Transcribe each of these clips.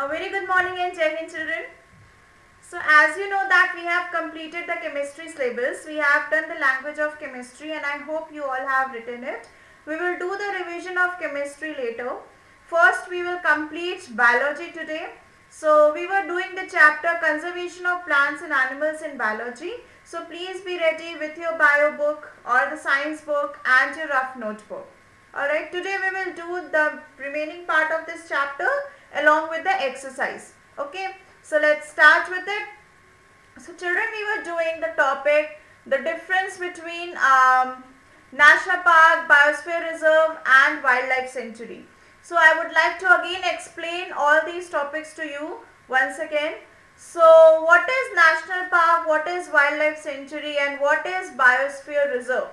A very good morning and Jai Hind children. So as you know that we have completed the chemistry syllabus. We have done the language of chemistry and I hope you all have written it. We will do the revision of chemistry later. First we will complete biology today. So we were doing the chapter conservation of plants and animals in biology. So please be ready with your bio book or the science book and your rough notebook. Alright, today we will do the remaining part of this chapter along with the exercise. Okay, so let's start with it. So children, we were doing the topic, the difference between National Park, Biosphere Reserve and Wildlife Sanctuary. So I would like to again explain all these topics to you once again. So what is National Park, what is Wildlife Sanctuary and what is Biosphere Reserve?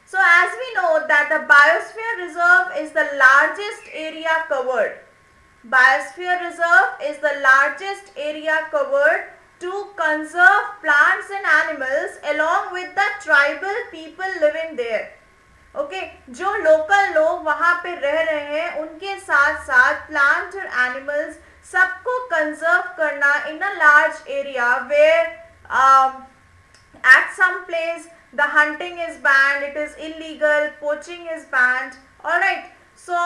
So as we know that the Biosphere Reserve is the largest area covered. Biosphere Reserve is the largest area covered to conserve plants and animals along with the tribal people living there. Okay, जो local लोग वहाँ पे रह रहे हैं उनके साथ साथ plants और animals सबको conserve करना in a large area where at some place the hunting is banned, it is illegal, poaching is banned. Alright, so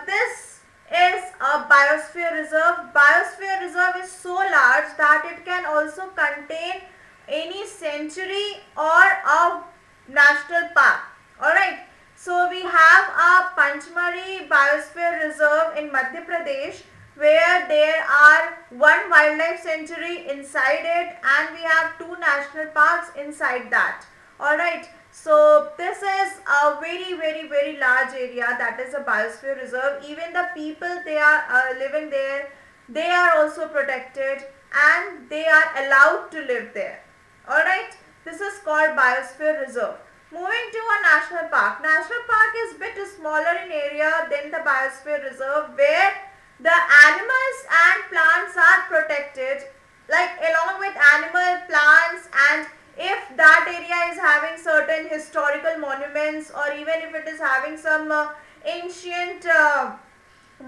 this is a biosphere reserve. Biosphere reserve is so large that it can also contain any sanctuary or a national park. Alright, so we have a Panchmari Biosphere Reserve in Madhya Pradesh where there are one wildlife sanctuary inside it and we have two national parks inside that. Alright, so this is a very large area, that is a biosphere reserve. Even the people they are living there, they are also protected and they are allowed to live there. Alright, this is called biosphere reserve. Moving to a national park. National park is bit smaller in area than the biosphere reserve where the animals and plants are protected, like along with animal, plants, and if that area is having certain historical monuments or even if it is having some ancient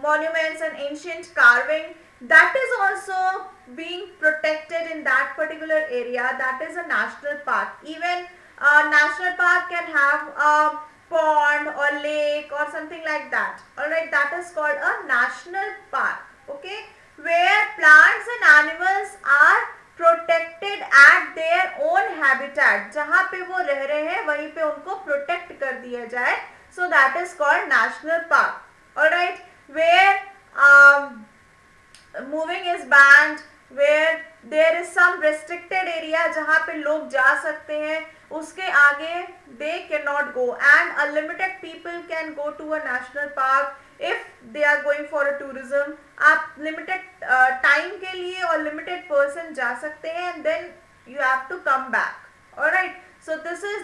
monuments and ancient carving, that is also being protected in that particular area. That is a national park. Even a national park can have a pond or lake or something like that. Alright, that is called a national park. Okay, where plants and animals are protected at their own habitat. जहाँ पे वो रह रहे हैं वहीं पे उनको protect कर दिया जाए. So that is called national park. Alright, where moving is banned, where there is some restricted area जहाँ पे लोग जा सकते हैं, उसके आगे they cannot go and a limited people can go to a national park if they are going for a tourism. आप limited time के लिए और limited person जा सकते हैं and then you have to come back. Alright, so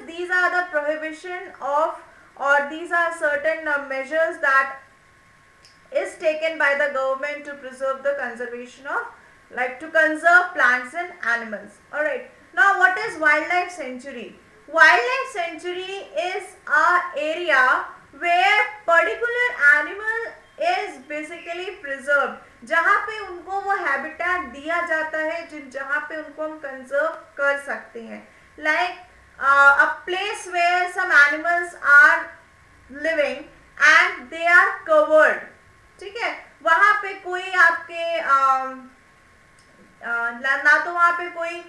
these are the prohibition of, or these are certain measures that is taken by the government to preserve the conservation of, like to conserve plants and animals. Alright, now what is wildlife sanctuary? Wildlife sanctuary is an area where particular animal is basically preserved, जहाँ पे उनको वो habitat दिया जाता है जहाँ पे उनको हम conserve कर सकते हैं, like a place where some animals are living and they are covered. ठीक है, वहाँ पे कोई आपके ना तो वहाँ पे कोई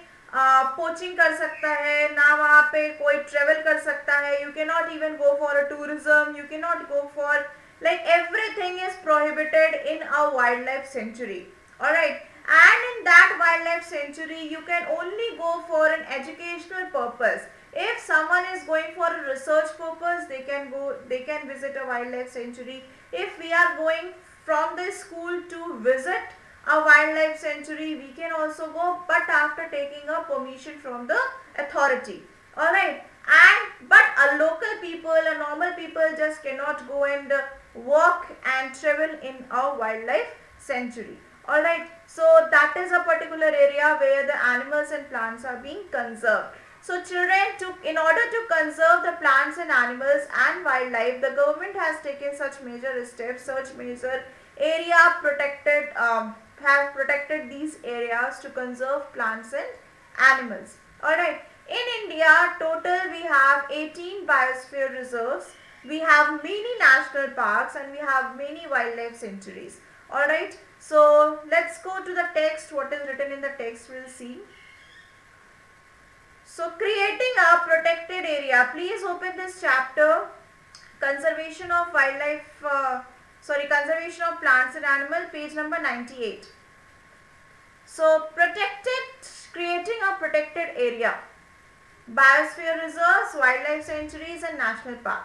पोचिंग कर सकता है, ना वहाँ पे कोई ट्रेवल कर सकता है. You cannot even go for a tourism, you cannot go for, like everything is prohibited in a wildlife sanctuary. Alright, and in that wildlife sanctuary you can only go for an educational purpose. If someone is going for a research purpose, they can visit a wildlife sanctuary. If we are going from the school to visit a wildlife sanctuary, we can also go, but after taking a permission from the authority. Alright, and but a local people, a normal people just cannot go and walk and travel in a wildlife sanctuary. Alright, so that is a particular area where the animals and plants are being conserved. So children, in order to conserve the plants and animals and wildlife, the government has taken such major steps, such major area protected have protected these areas to conserve plants and animals. Alright, in India, total we have 18 biosphere reserves, we have many national parks, and we have many wildlife sanctuaries. Alright, so let's go to the text. What is written in the text, we'll see. So creating a protected area, please open this chapter, conservation of conservation of plants and animals, page number 98. So creating a protected area, biosphere reserves, wildlife sanctuaries and national park.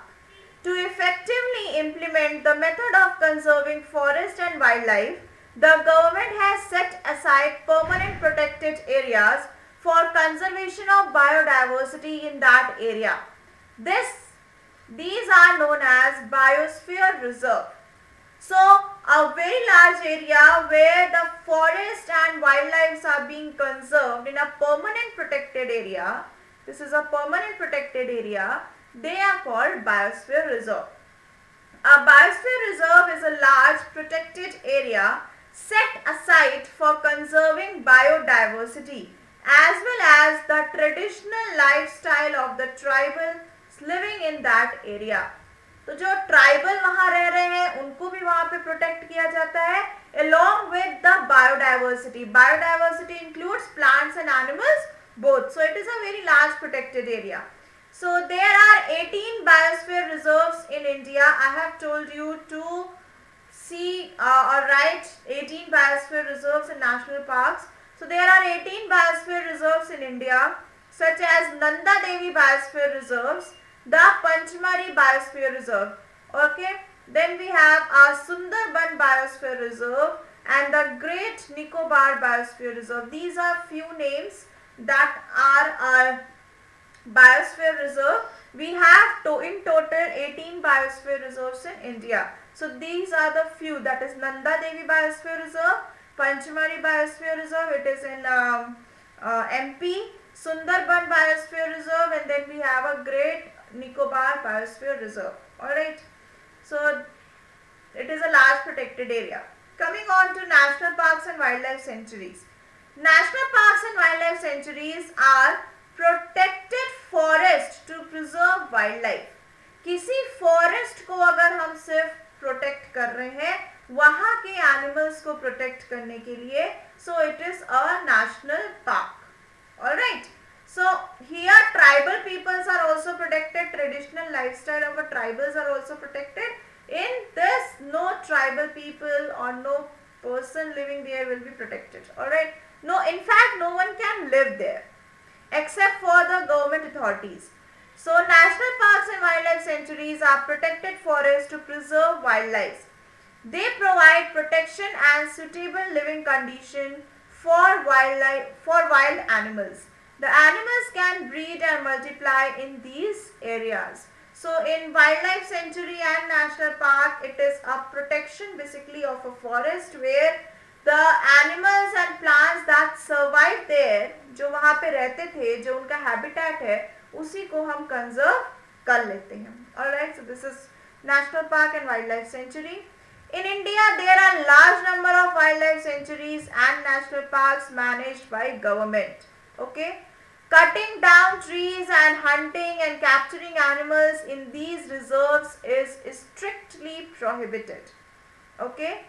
To effectively implement the method of conserving forest and wildlife, the government has set aside permanent protected areas for conservation of biodiversity in that area. These are known as biosphere reserve. So, a very large area where the forest and wildlife are being conserved in a permanent protected area. This is a permanent protected area. They are called biosphere reserve. A biosphere reserve is a large protected area set aside for conserving biodiversity as well as the traditional lifestyle of the tribal living in that area. तो जो tribal वहां रह रहे हैं उनको भी वहां पे प्रोटेक्ट किया जाता है along with the biodiversity. Biodiversity includes plants and animals both. So it is a very large protected area. So there are 18 biosphere reserves in India. I have told you to see or write 18 biosphere reserves and national parks. So there are 18 biosphere reserves in India, such as Nanda Devi Biosphere Reserves, the Panchmari Biosphere Reserve. Okay. Then we have our Sundarban Biosphere Reserve and the Great Nicobar Biosphere Reserve. These are few names that are our Biosphere Reserve. We have in total 18 Biosphere Reserves in India. So these are the few, that is Nanda Devi Biosphere Reserve, Panchmari Biosphere Reserve, it is in MP, Sundarban Biosphere Reserve, and then we have a Great Nicobar Biosphere Reserve. Alright, so it is a large protected area. Coming on to national parks and wildlife sanctuaries. National parks and wildlife sanctuaries are protected forest to preserve wildlife. किसी forest को अगर हम सिर्फ protect कर रहे हैं वहाँ के animals को protect करने के लिए, so it is a national park. Alright. So here tribal peoples are also protected. Traditional lifestyle of a tribals are also protected. In this, no tribal people or no person living there will be protected. Alright. No, in fact, no one can live there except for the government authorities. So national parks and wildlife sanctuaries are protected forests to preserve wildlife. They provide protection and suitable living condition for wild animals. The animals can breed and multiply in these areas. So in wildlife sanctuary and national park, it is a protection basically of a forest where the animals and plants that survive there, जो वहाँ पे रहते थे, जो उनका habitat है, उसी को हम conserve कर लेते हैं. Alright, so this is national park and wildlife sanctuary. In India, there are large number of wildlife sanctuaries and national parks managed by government. Okay. Cutting down trees and hunting and capturing animals in these reserves is strictly prohibited. Okay.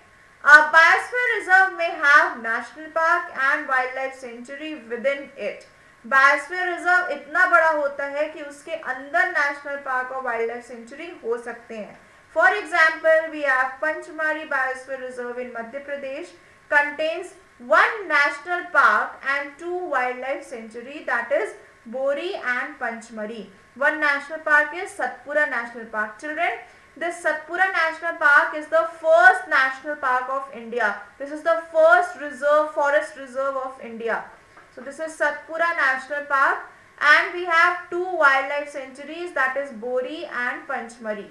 A biosphere reserve may have national park and wildlife sanctuary within it. Biosphere reserve इतना बड़ा होता है कि उसके अंदर national park और wildlife sanctuary हो सकते हैं. For example, we have Panchmari Biosphere Reserve in Madhya Pradesh, contains one national park and two wildlife sanctuary, that is Bori and Panchmari. One national park is Satpura National Park. Children, this Satpura National Park is the first national park of India. This is the first forest reserve of India. So this is Satpura National Park, and we have two wildlife sanctuaries, that is Bori and Panchmari.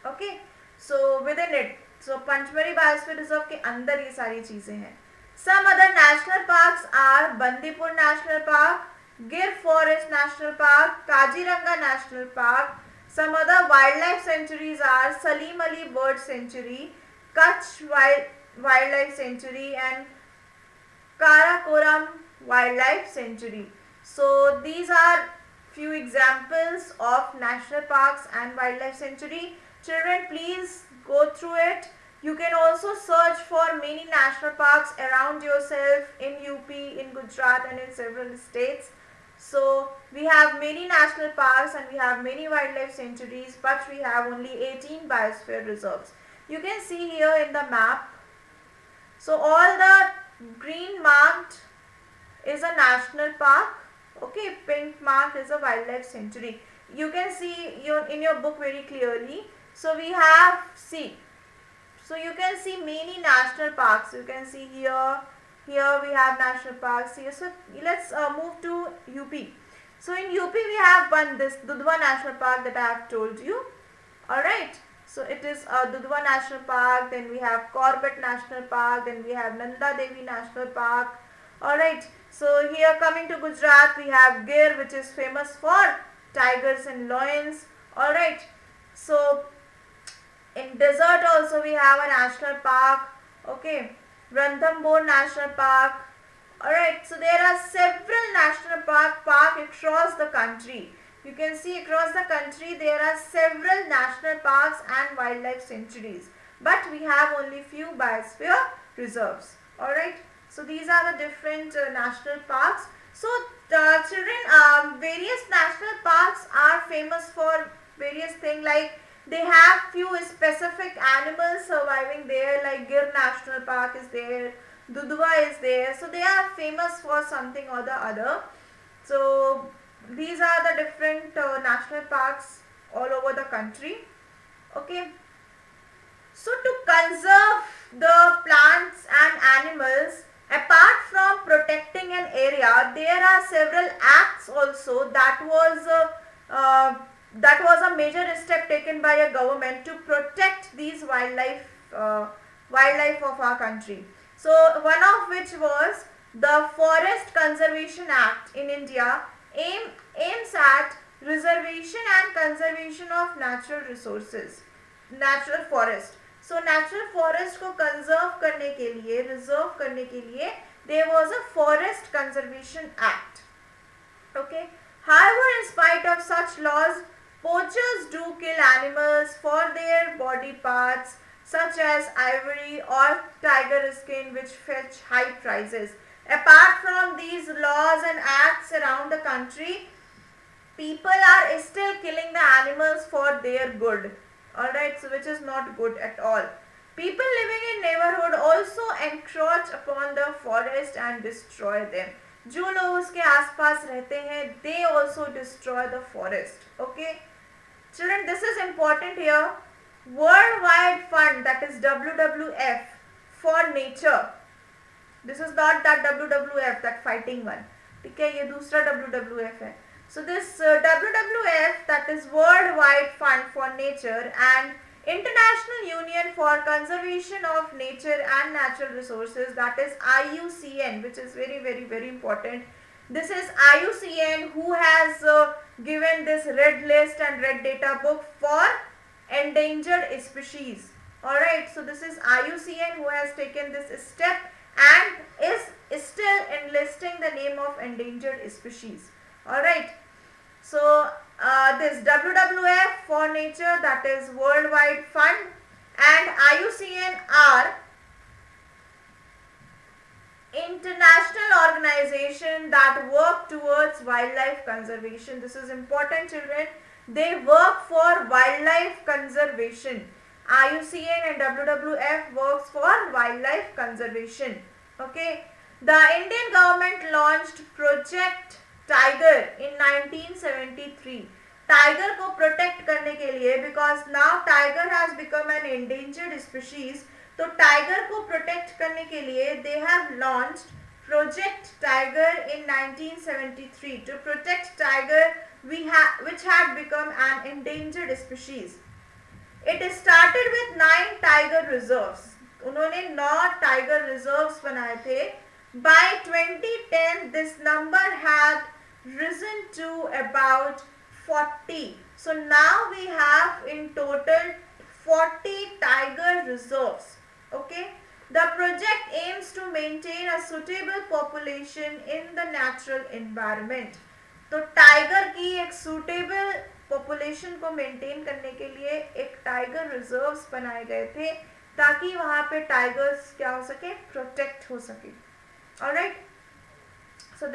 Okay, so within it, so Panchmari Biosphere Reserve के अंदर ये सारी चीजें हैं. Some other national parks are Bandipur National Park, Gir Forest National Park, Kaziranga National Park. Some other wildlife sanctuaries are Salim Ali Bird Sanctuary, Kutch Wildlife Sanctuary and Karakoram Wildlife Sanctuary. So these are few examples of national parks and wildlife sanctuary. Children, please go through it. You can also search for many national parks around yourself in UP, in Gujarat and in several states. So we have many national parks and we have many wildlife sanctuaries, but we have only 18 biosphere reserves. You can see here in the map. So all the green marked is a national park. Okay, pink marked is a wildlife sanctuary. You can see in your book very clearly. So we have, so you can see many national parks. You can see here we have national parks here. So let's move to UP. So in UP we have this Dudhwa National Park that I have told you. Alright. So it is Dudhwa National Park, then we have Corbett National Park, then we have Nanda Devi National Park. Alright, so here coming to Gujarat, we have Gir, which is famous for tigers and lions. Alright, so in desert also we have a national park. Okay, Ranthambore National Park. Alright, so there are several national parks across the country. You can see across the country there are several national parks and wildlife sanctuaries, but we have only few biosphere reserves. Alright, so these are the different national parks. So children, various national parks are famous for various things, like they have few specific animals surviving there, like Gir National Park is there, Dudhwa is there, so they are famous for something or the other. So these are the different national parks all over the country. Okay. So to conserve the plants and animals, apart from protecting an area, there are several acts also that was a major step taken by a government to protect these wildlife of our country. So one of which was the Forest Conservation Act in India, aims at reservation and conservation of natural resources, natural forest. So natural forest को conserve करने के लिए, reserve करने के लिए, there was a Forest Conservation Act. Okay. However, in spite of such laws, poachers do kill animals for their body parts such as ivory or tiger skin, which fetch high prices. Apart from these laws and acts around the country, people are still killing the animals for their good. Alright, so which is not good at all. People living in neighborhood also encroach upon the forest and destroy them. जो लोग उसके आसपास रहते हैं, they also destroy the forest. Okay, children, this is important here. Worldwide Fund, that is WWF, for nature. This is not that WWF, that fighting one. ठीक है, ये दूसरा WWF है. So this WWF, that is Worldwide Fund for Nature, and International Union for Conservation of Nature and Natural Resources, that is IUCN, which is very, very, very important. This is IUCN who has given this red list and red data book for endangered species. Alright, so this is IUCN who has taken this step and is still enlisting the name of endangered species. Alright, so this WWF for nature, that is Worldwide Fund, and IUCN are international organization that work towards wildlife conservation. This is important, children. They work for wildlife conservation. IUCN and WWF works for wildlife conservation. Okay. The Indian government launched Project Tiger in 1973. Tiger को protect करने के लिए, because now tiger has become an endangered species, तो tiger को protect करने के लिए they have launched Project Tiger in 1973 to protect tiger which had become an endangered species. It started with 9 tiger reserves. उन्होंने 9 tiger reserves बनाए थे. By 2010, this number had risen to about 40. So now we have in total 40 tiger reserves. Okay, The project aims to maintain a suitable population in the natural environment. तो tiger की एक suitable population को maintain करने के लिए एक tiger reserves बनाए गए थे ताकि वहां पे टाइगर्स क्या हो सके, प्रोटेक्ट हो सके. Alright, so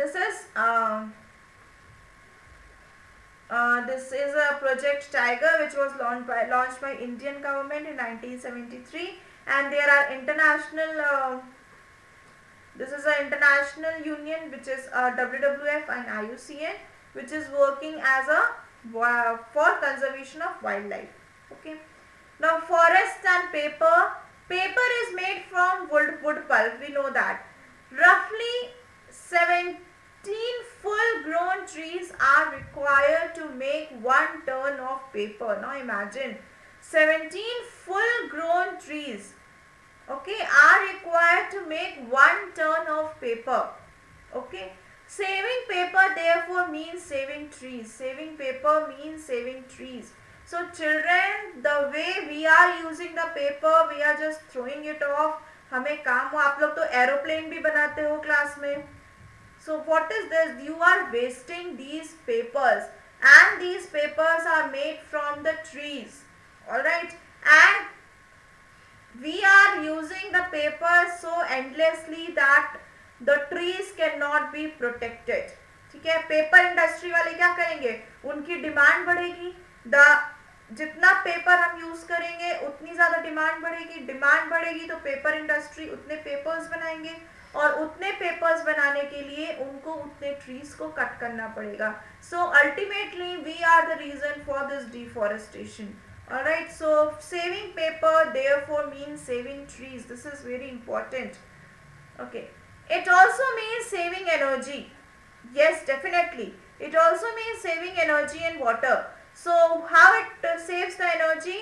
this is a project Tiger which was launched by Indian government in 1973, and there are international this is an international union which is WWF and IUCN, which is working as a for conservation of wildlife. Okay. Now forest and paper. Paper is made from wood pulp. We know that. Roughly 17 full-grown trees are required to make 1 ton of paper. Now imagine 17 full-grown trees, okay, are required to make 1 ton of paper. Okay, saving paper therefore means saving trees. Saving paper means saving trees. So children, the way we are using the paper, we are just throwing it off. हमें काम हो, आप लोग तो aeroplane भी बनाते हो class में. So what is this? You are wasting these papers, and these papers are made from the trees. Alright, and we are using the paper so endlessly that the trees cannot be protected. ठीक है, paper industry वाले क्या करेंगे, उनकी demand बढ़ेगी. जितना paper हम use करेंगे उतनी ज्यादा डिमांड बढ़ेगी. डिमांड बढ़ेगी तो पेपर इंडस्ट्री उतने पेपर्स बनाएंगे, और उतने पेपर्स बनाने के लिए उनको उतने ट्रीज को कट करना पड़ेगा. So ultimately we are the reason for this deforestation. Alright, so saving paper therefore means saving trees. This is very important. Okay, it also means saving energy. Yes, definitely. It also means saving energy and water. So how it saves the energy?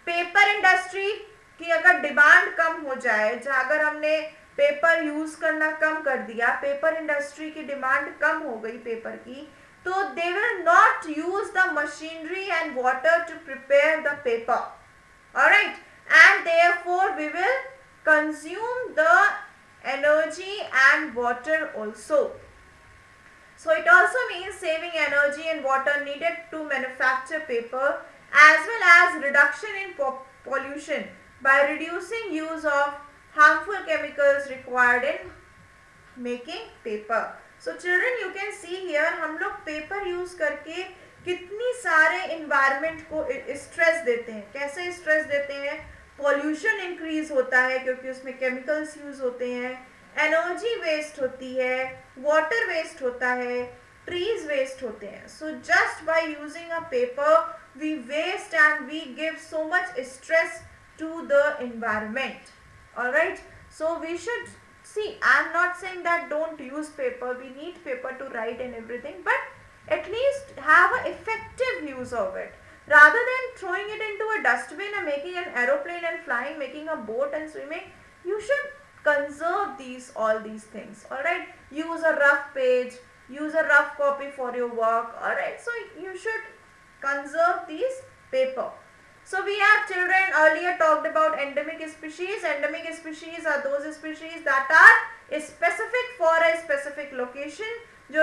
Paper industry की अगर demand कम हो जाए, अगर हमने paper use करना कम कर दिया, पेपर इंडस्ट्री की डिमांड कम हो गई पेपर की, तो they will not use the machinery and water to prepare the paper. Alright, and therefore we will consume the energy and water also. So it also means saving energy and water needed to manufacture paper, as well as reduction in pollution by reducing use of harmful chemicals required in making paper. So children, you can see here हम लोग paper use करके कितनी सारे environment को stress देते हैं. कैसे stress देते हैं? पॉल्यूशन इंक्रीज होता है क्योंकि उसमें केमिकल्स यूज होते हैं, एनर्जी वेस्ट होती है, वाटर वेस्ट होता है, ट्रीज वेस्ट होते हैं. So just by using a paper we waste and we give so much stress to the environment. Alright, so we should see, I am not saying that don't use paper, we need paper to write and everything, but at least have an effective use of it. Rather than throwing it into a dustbin and making an aeroplane and flying, making a boat and swimming, you should conserve all these things. Alright, use a rough page, use a rough copy for your work. Alright, so you should conserve these paper. So we have children earlier talked about endemic species. Endemic species are those species that are specific for a specific location, जो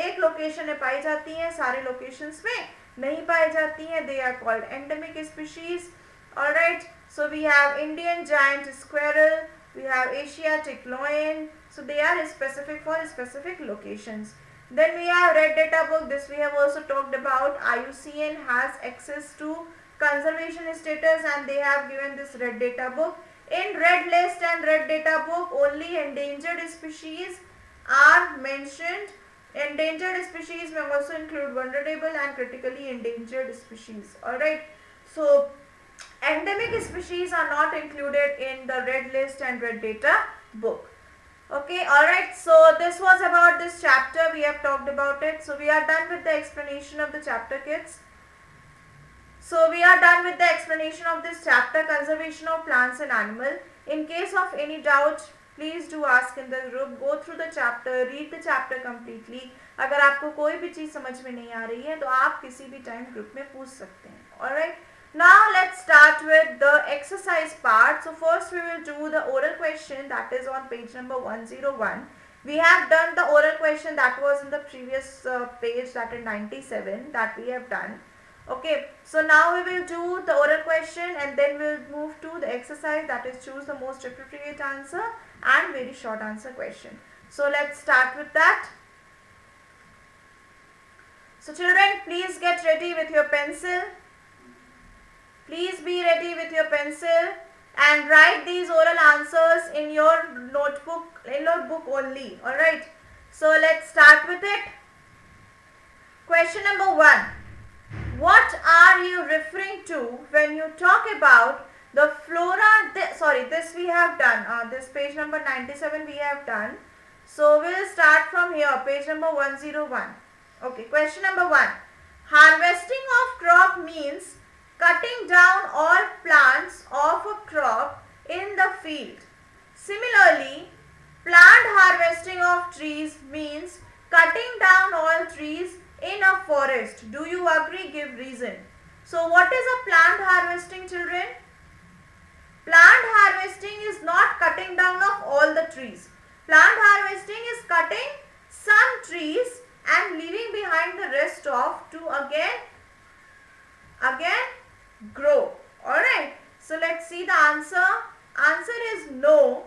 एक location में पाई जाती हैं, सारे locations में नहीं पाई जाती हैं. They are called endemic species. Alright, so we have Indian giant squirrel, we have Asiatic lion, so they are specific for specific locations. Then we have red data book. This we have also talked about. IUCN has access to conservation status and they have given this red data book. In red list and red data book, only endangered species are mentioned. Endangered species may also include vulnerable and critically endangered species. Alright, so endemic species are not included in the red list and red data book. Okay, alright, so this was about this chapter. We have talked about it. So we are done with the explanation of the chapter, kids. So we are done with the explanation of this chapter, conservation of plants and animal. In case of any doubt, please do ask in the group. Go through the chapter, read the chapter completely. अगर आपको कोई भी चीज समझ में नहीं आ रही है तो आप किसी भी टाइम ग्रुप में पूछ सकते हैं. Alright, Now let's start with the exercise part. So first we will do the oral question, that is on page number 101. We have done the oral question that was in the previous page, that is 97, that we have done. Okay, so now we will do the oral question and then we'll move to the exercise, that is choose the most appropriate answer and very short answer question. So let's start with that. So children, please get ready with your pencil. Please be ready with your pencil and write these oral answers in your notebook, in your book only. Alright. So let's start with it. Question number 1. What are you referring to when you talk about the flora? This we have done. This page number 97 we have done. So we'll start from here, page number 101. Okay, question number 1. Harvesting of crop means cutting down all plants of a crop in the field. Similarly, plant harvesting of trees means cutting down all trees in a forest. Do you agree? Give reason. So what is a plant harvesting, children? Plant harvesting is not cutting down of all the trees. Plant harvesting is cutting some trees and leaving behind the rest of to again grow. Alright. So let's see the answer. Answer is no.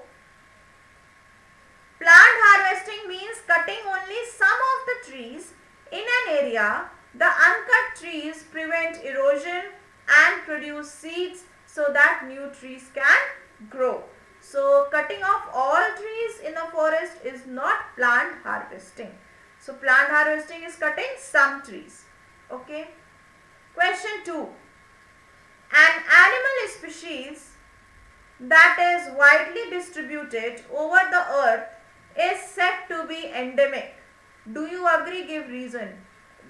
Plant harvesting means cutting only some of the trees in an area. The uncut trees prevent erosion and produce seeds so that new trees can grow. So cutting off all trees in a forest is not plant harvesting. So plant harvesting is cutting some trees. Okay. Question 2. An animal species that is widely distributed over the earth is said to be endemic. Do you agree? Give reason.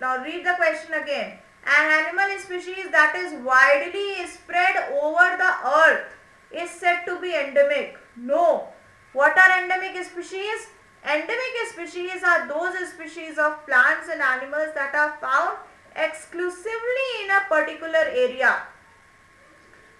Now read the question again. An animal species that is widely spread over the earth is said to be endemic. No. What are endemic species? Endemic species are those species of plants and animals that are found exclusively in a particular area.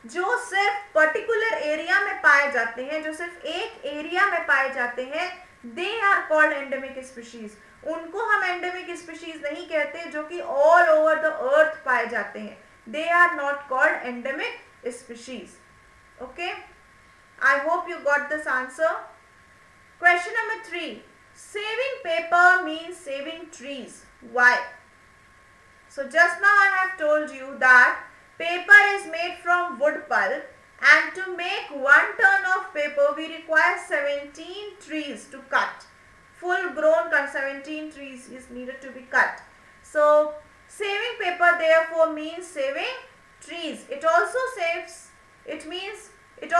जो सिर्फ particular area में पाए जाते हैं, जो सिर्फ एक area में पाए जाते हैं, they are called endemic species. उनको हम एंडेमिक स्पीशीज नहीं कहते जो कि ऑल ओवर द अर्थ पाए जाते हैं. They are not called endemic species. Okay, I hope you got this answer. Question number 3. Saving paper means saving trees. Why? So just now I have told you that paper is made from wood pulp and to make 1 ton of paper we require 17 trees to cut. Full grown 17 trees is needed to be cut. So saving paper therefore means saving trees. It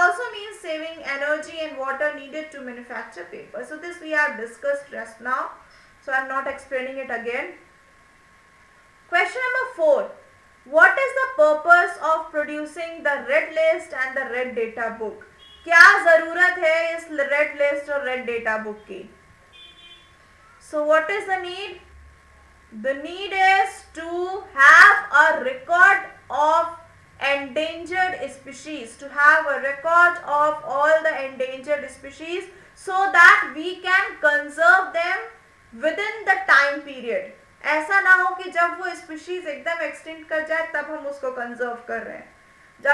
also means saving energy and water needed to manufacture paper. So this we have discussed just now. So I am not explaining it again. Question number 4. What is the purpose of producing the red list and the red data book? क्या जरूरत है इस red list और red data book की? So what is the need? The need is to have a record of endangered species, to have a record of all the endangered species so that we can conserve them within the time period. ऐसा ना हो कि जब वो species एकदम extinct कर जाए तब हम उसको कंजर्व कर रहे हैं.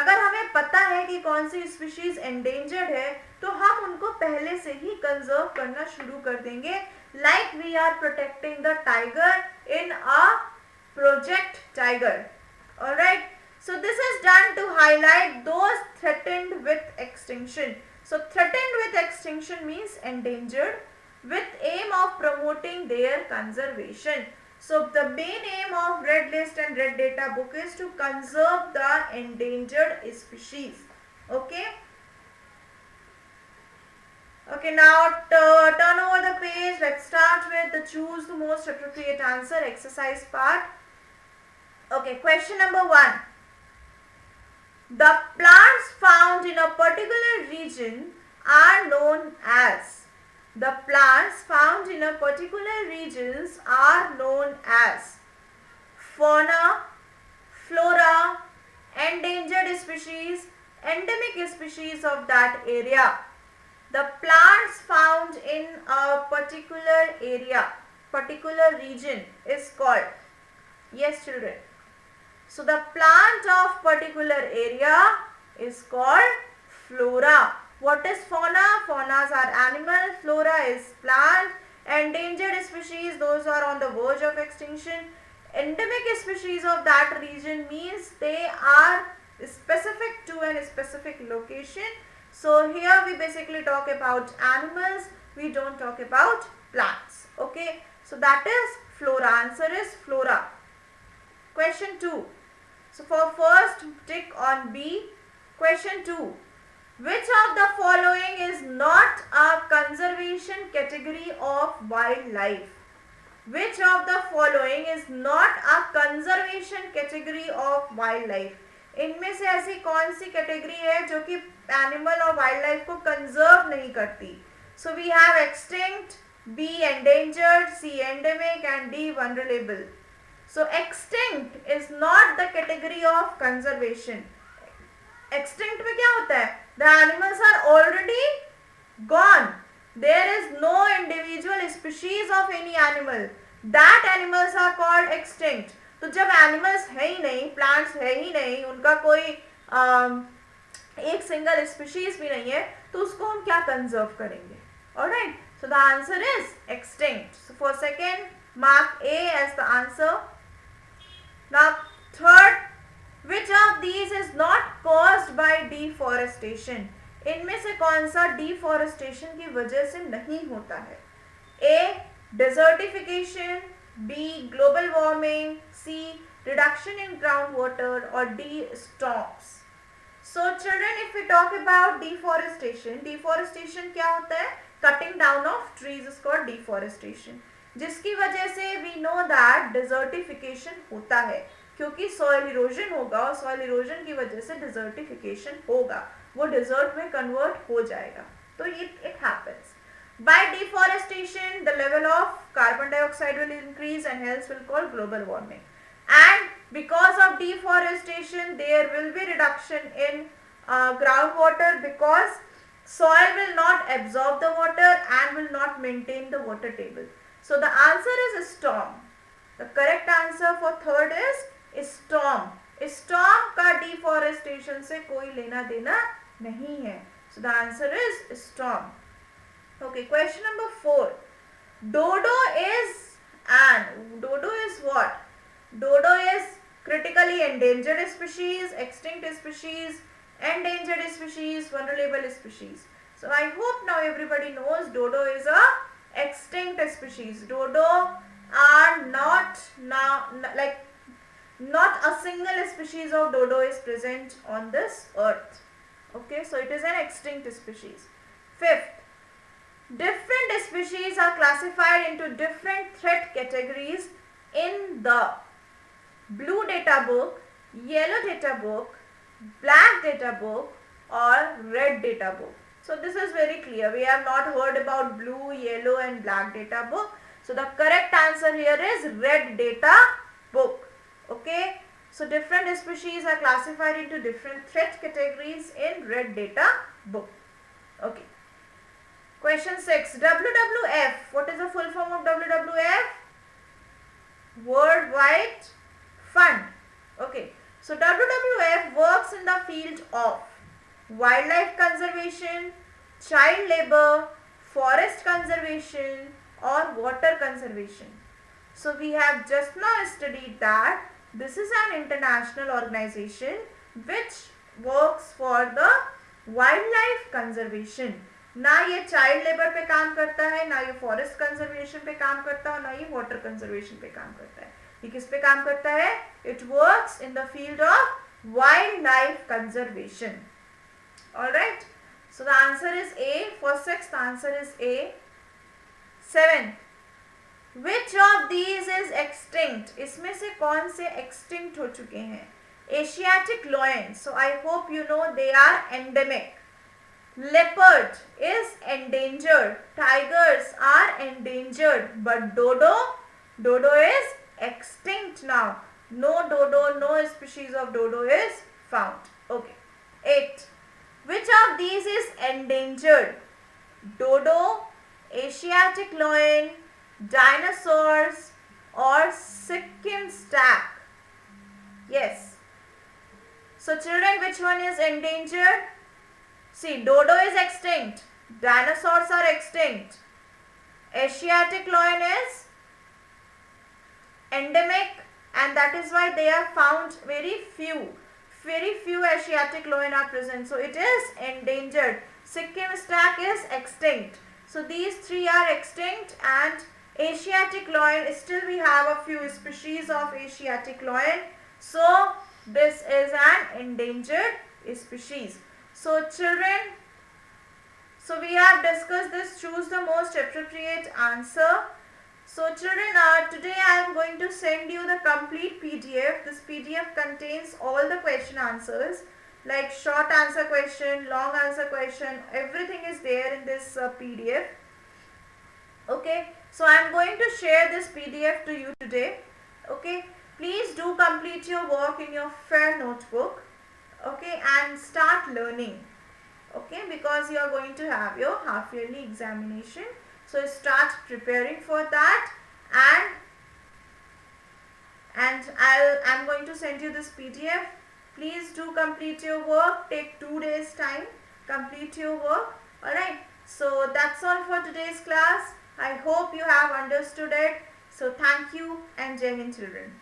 अगर हमें पता है कि कौन सी स्पीशीज एंडेंजर्ड है तो हम उनको पहले से ही कंजर्व करना शुरू कर देंगे. Like we are protecting the tiger in a project tiger. Alright. So this is done to highlight those threatened with extinction. So threatened with extinction means endangered with aim of promoting their conservation. So the main aim of red list and red data book is to conserve the endangered species. Okay. Okay, now turn over the page. Let's start with the choose the most appropriate answer exercise part. Okay, question number 1. The plants found in a particular region are known as. The plants found in a particular regions are known as fauna, flora, endangered species, endemic species of that area. The plants found in a particular area, particular region is called, yes children, so the plant of particular area is called flora. What is fauna? Faunas are animal, flora is plant. Endangered species, those are on the verge of extinction. Endemic species of that region means they are specific to a specific location. So here we basically talk about animals, we don't talk about plants. Okay, so that is flora. Answer is flora. Question 2. So for first tick on B. Question 2. Which of the following is not a conservation category of wildlife? Which of the following is not a conservation category of wildlife? इनमें से ऐसी कौन सी category है जो कि animal और wild life को conserve नहीं करती? So we have extinct, B endangered, C endemic and D vulnerable. So extinct is not the category of conservation. Extinct में क्या होता है? The animals are already gone. There is no individual species of any animal. That animals are called extinct. तो जब animals है ही नहीं, plants है ही नहीं, उनका कोई एक single species भी नहीं है, तो उसको हम क्या conserve करेंगे? Alright. So the answer is extinct. So for second, mark A as the answer. Now third, which of these is not caused by deforestation? इनमें से कौन सा deforestation की वजह से नहीं होता है? A. Desertification, B. Global warming, C. Reduction in groundwater, or D. Storms. So children, if we talk about deforestation, deforestation क्या होता है? Cutting down of trees is called deforestation. जिसकी वजह से we know that desertification होता है, क्योंकि soil erosion होगा और soil erosion की वजह से desertification होगा, वो desert में convert हो जाएगा. तो it happens. By deforestation, the level of carbon dioxide will increase and hence will call global warming. And because of deforestation, there will be reduction in groundwater because soil will not absorb the water and will not maintain the water table. So the answer is storm. The correct answer for third is storm. Storm का deforestation से कोई लेना देना नहीं है. So the answer is storm. Okay, question number 4. Dodo is what? Dodo is critically endangered species, extinct species, endangered species, vulnerable species. So I hope now everybody knows dodo is a extinct species. Dodo are not a single species of dodo is present on this earth. Okay, so it is an extinct species. Fifth, different species are classified into different threat categories in the blue data book, yellow data book, black data book, or red data book. So this is very clear. We have not heard about blue, yellow and black data book. So the correct answer here is red data book. Okay. So different species are classified into different threat categories in red data book. Okay. Question 6. WWF. What is the full form of WWF? Worldwide Fund. Okay. So WWF works in the field of wildlife conservation, child labor, forest conservation, or water conservation. So we have just now studied that this is an international organization which works for the wildlife conservation. ना ये child labor पे काम करता है, ना ये forest conservation पे काम करता है, ना ये water conservation पे काम करता है. ये किस पे काम करता है? It works in the field of wildlife conservation. Alright. So the answer is A. For sixth, answer is A. 7. Which of these is extinct? इसमें से कौन से extinct हो चुके हैं? Asiatic lions. So I hope you know they are endemic. Leopard is endangered. Tigers are endangered. But dodo is extinct now. No dodo, no species of dodo is found. Okay. 8. Which of these is endangered? Dodo, Asiatic lion, dinosaurs, or Sikkim stag? Yes. So children, which one is endangered? See, dodo is extinct. Dinosaurs are extinct. Asiatic lion is endemic, and that is why they are found very few. Very few Asiatic lion are present. So it is endangered. Sikkim stag is extinct. So these three are extinct, and Asiatic lion, still we have a few species of Asiatic lion. So this is an endangered species. So children, so we have discussed this. Choose the most appropriate answer. So children, today I am going to send you the complete PDF. This PDF contains all the question answers, like short answer question, long answer question, everything is there in this PDF. Okay, so I am going to share this PDF to you today. Okay, please do complete your work in your fair notebook. Okay, and start learning. Okay, because you are going to have your half yearly examination. So start preparing for that, and I'm going to send you this PDF. Please do complete your work. Take 2 days time. Complete your work. Alright. So that's all for today's class. I hope you have understood it. So thank you, and Jai Hind children.